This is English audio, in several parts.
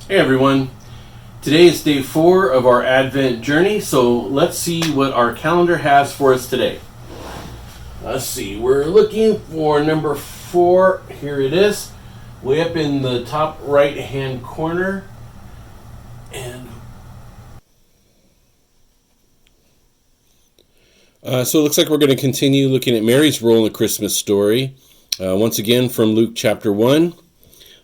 Hey everyone, today is day 4 of our Advent journey, so let's see what our calendar has for us today. Let's see, we're looking for number 4, here it is, way up in the top right hand corner. And so it looks like we're going to continue looking at Mary's role in the Christmas story. Once again from Luke chapter 1.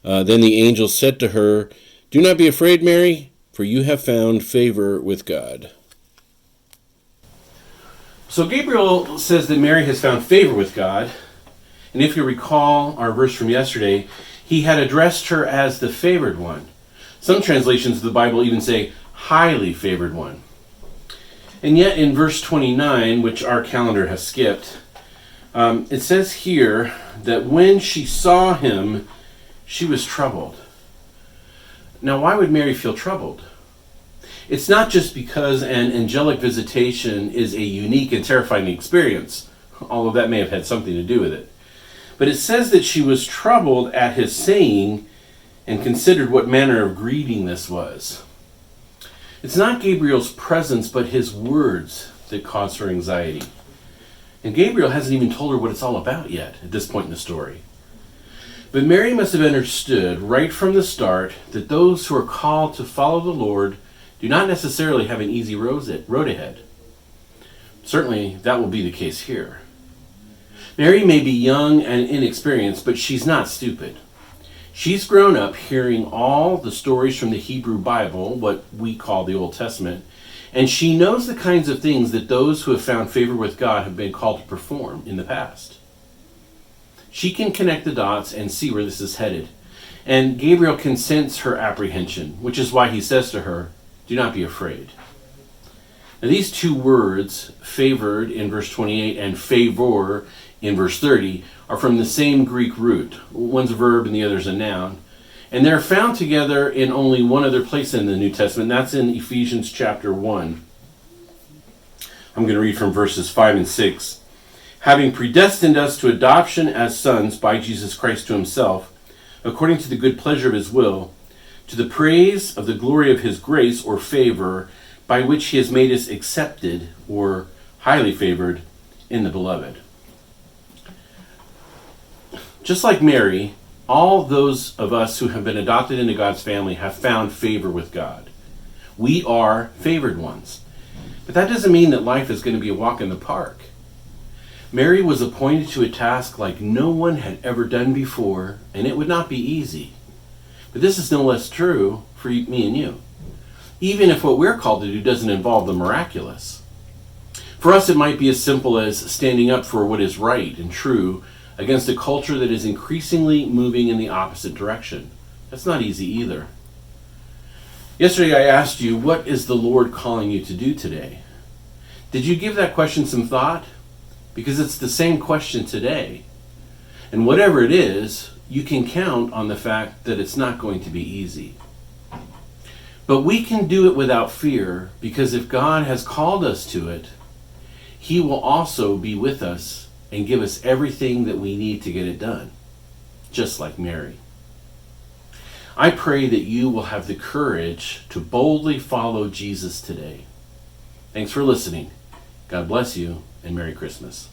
Then the angel said to her, "Do not be afraid, Mary, for you have found favor with God." So Gabriel says that Mary has found favor with God. And if you recall our verse from yesterday, he had addressed her as the favored one. Some translations of the Bible even say highly favored one. And yet in verse 29, which our calendar has skipped, it says here that when she saw him, she was troubled. Now, why would Mary feel troubled? It's not just because an angelic visitation is a unique and terrifying experience, although that may have had something to do with it. But it says that she was troubled at his saying and considered what manner of greeting this was. It's not Gabriel's presence, but his words that caused her anxiety. And Gabriel hasn't even told her what it's all about yet at this point in the story. But Mary must have understood right from the start that those who are called to follow the Lord do not necessarily have an easy road ahead. Certainly, that will be the case here. Mary may be young and inexperienced, but she's not stupid. She's grown up hearing all the stories from the Hebrew Bible, what we call the Old Testament, and she knows the kinds of things that those who have found favor with God have been called to perform in the past. She can connect the dots and see where this is headed. And Gabriel can sense her apprehension, which is why he says to her, "Do not be afraid." Now these two words, favored in verse 28 and favor in verse 30, are from the same Greek root. One's a verb and the other's a noun. And they're found together in only one other place in the New Testament. That's in Ephesians chapter 1. I'm going to read from verses 5 and 6. "Having predestined us to adoption as sons by Jesus Christ to himself, according to the good pleasure of his will, to the praise of the glory of his grace or favor, by which he has made us accepted or highly favored in the beloved." Just like Mary, all those of us who have been adopted into God's family have found favor with God. We are favored ones. But that doesn't mean that life is going to be a walk in the park. Mary was appointed to a task like no one had ever done before, and it would not be easy. But this is no less true for me and you, even if what we're called to do doesn't involve the miraculous. For us, it might be as simple as standing up for what is right and true against a culture that is increasingly moving in the opposite direction. That's not easy either. Yesterday I asked you, what is the Lord calling you to do today? Did you give that question some thought? Because it's the same question today. And whatever it is, you can count on the fact that it's not going to be easy. But we can do it without fear, because if God has called us to it, he will also be with us and give us everything that we need to get it done, just like Mary. I pray that you will have the courage to boldly follow Jesus today. Thanks for listening. God bless you, and Merry Christmas.